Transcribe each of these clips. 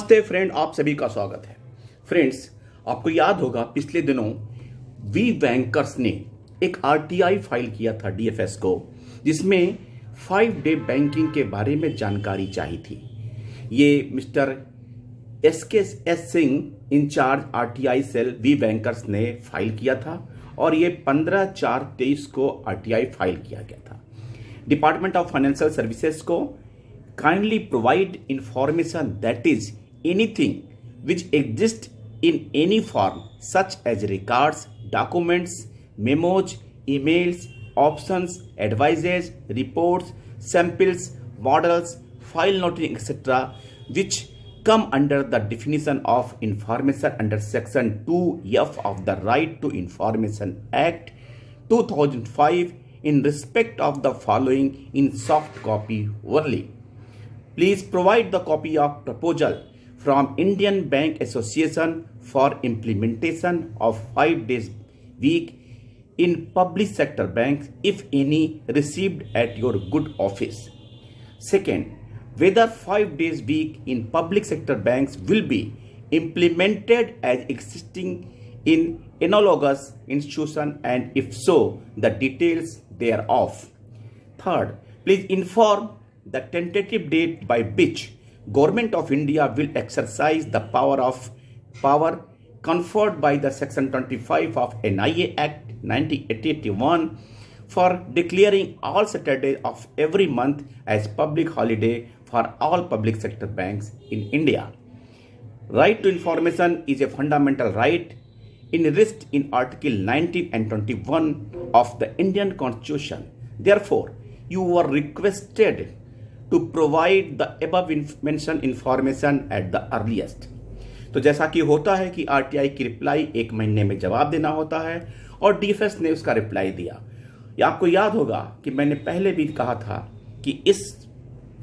नमस्ते फ्रेंड, आप सभी का स्वागत है। फ्रेंड्स, आपको याद होगा पिछले दिनों वी बैंकर्स ने एक आरटीआई फाइल किया था डीएफएस को, जिसमें 5 डे बैंकिंग के बारे में जानकारी चाहिए थी। ये mister S Singh incharge RTI cell we bankers ने फाइल किया था और ये 15/4/23 को आरटीआई फाइल किया गया था। डिपार्टमेंट ऑफ फाइनेंशियल सर्विसेज को kindly provide information that is anything which exists in any form such as records, documents, memos, emails, options, advices, reports, samples, models, file noting, etc., which come under the definition of information under section 2F of the Right to Information Act 2005 in respect of the following in soft copy only. Please provide the copy of proposal from Indian Bank Association for implementation of 5 days week in public sector banks, if any, received at your good office. Second, whether 5 days week in public sector banks will be implemented as existing in analogous institution, and if so, the details thereof. Third, please inform the tentative date by which Government of India will exercise the power conferred by the Section 25 of NIA Act 1981 for declaring all Saturdays of every month as public holiday for all public sector banks in India. Right to information is a fundamental right enshrined in Article 19 and 21 of the Indian Constitution. Therefore, you are requested to provide the above mentioned information at the earliest. तो जैसा कि होता है कि RTI की reply 1 महीने में जवाब देना होता है और डीएफएस ने उसका रिप्लाई दिया। या आपको याद होगा कि मैंने पहले भी कहा था कि इस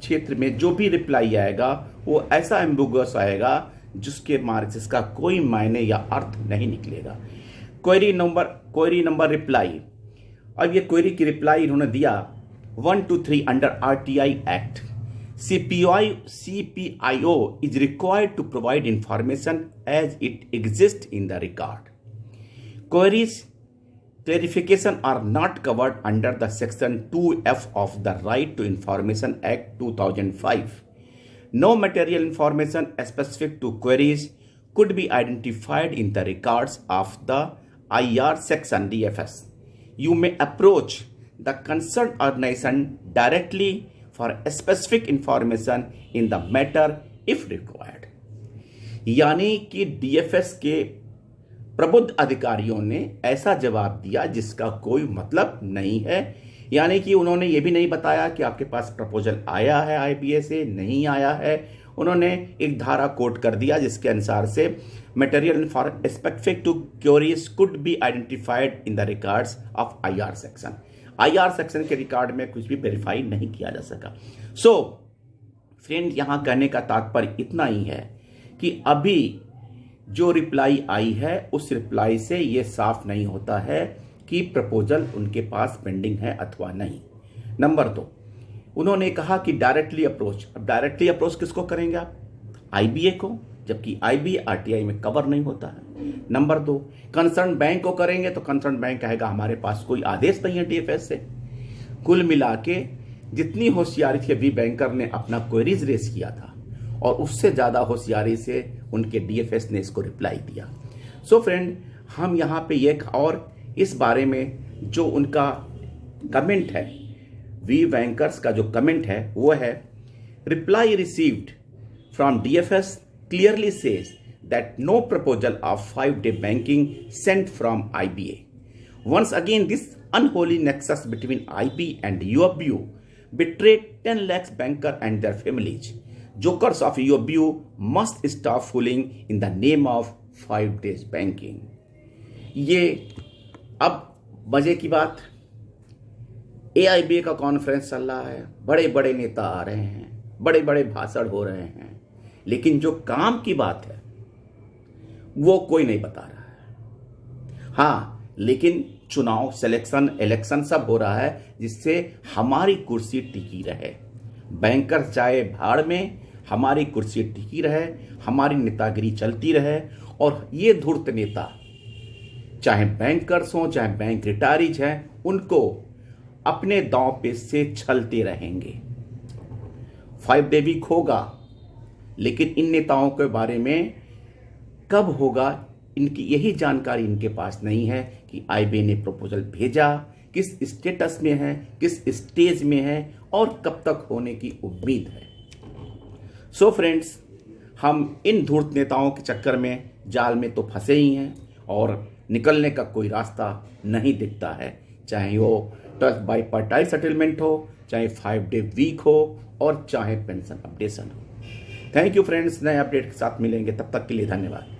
क्षेत्र में जो भी रिप्लाई आएगा वो ऐसा एम्बिगुअस आएगा जिसका कोई मायने या अर्थ नहीं निकलेगा। Query number reply. अब ये क्वेरी की रिप्लाई इन्होंने दिया 1 to 3 under RTI Act. CPIO is required to provide information as it exists in the record. Queries clarification are not covered under the Section 2F of the Right to Information Act 2005. No material information specific to queries could be identified in the records of the IR section DFS. You may approach the concerned organization directly for specific information in the matter if required. यानी कि DFS के प्रबुद्ध अधिकारियों ने ऐसा जवाब दिया जिसका कोई मतलब नहीं है। यानी कि उन्होंने ये भी नहीं बताया कि आपके पास प्रपोजल आया है आईबीए से, नहीं आया है। उन्होंने एक धारा कोट कर दिया जिसके अनुसार से material specific to queries could be identified in the records of IR section. IR section के रिकॉर्ड में कुछ भी वेरीफाई नहीं किया जा सका। सो फ्रेंड, यहां कहने का तात्पर्य इतना ही है कि अभी जो रिप्लाई आई है उस रिप्लाई से यह साफ नहीं होता है कि प्रपोजल उनके पास पेंडिंग है अथवा नहीं। नंबर 2, उन्होंने कहा कि डायरेक्टली अप्रोच। अब डायरेक्टली अप्रोच किसको करेंगे आप? आईबीए को, जबकि आईबीए आरटीआई में कवर नहीं होता है। नंबर 2, कंसर्न बैंक को करेंगे तो कंसर्न बैंक कहेगा हमारे पास कोई आदेश नहीं है डीएफएस से। कुल मिला के जितनी होशियारी थी वी बैंकर ने अपना क्वेरीज रेस किया था और उससे ज्यादा होशियारी से उनके डीएफएस ने इसको रिप्लाई दिया। सो फ्रेंड, हम यहाँ पे एक और इस बारे में जो उनका कमेंट है, वी बैंकर्स का जो कमेंट है वो है, reply received from DFS clearly says that no proposal of 5-day banking sent from IBA. Once again, this unholy nexus between IB and UOBU betrayed 10 lakhs banker and their families. Jokers of UOBU must stop fooling in the name of 5 days banking. ये अब मजे की बात, AIBA का conference चल रहा है, बड़े बड़े नेता आ रहे हैं, बड़े बड़े भाषण हो रहे हैं, लेकिन जो काम की बात है वो कोई नहीं बता रहा है। हाँ, लेकिन चुनाव, सिलेक्शन, इलेक्शन सब हो रहा है जिससे हमारी कुर्सी टिकी रहे। बैंकर चाहे भाड़ में, हमारी कुर्सी टिकी रहे, हमारी नेतागिरी चलती रहे और ये धूर्त नेता चाहे बैंकर्स हों चाहे बैंक रिटायरीज हैं, उनको अपने दांव पे से छलते रहेंगे। 5 डे वीक होगा, लेकिन इन नेताओं के बारे में कब होगा इनकी यही जानकारी इनके पास नहीं है कि आईबीए ने प्रपोजल भेजा, किस स्टेटस में है, किस स्टेज में है और कब तक होने की उम्मीद है। सो फ्रेंड्स, हम इन धूर्त नेताओं के चक्कर में जाल में तो फंसे ही हैं और निकलने का कोई रास्ता नहीं दिखता है, चाहे वो बाईपार्टाइट सेटलमेंट हो, चाहे 5 डे वीक हो और चाहे पेंशन अपडेशन हो। थैंक यू फ्रेंड्स, नए अपडेट के साथ मिलेंगे, तब तक के लिए धन्यवाद।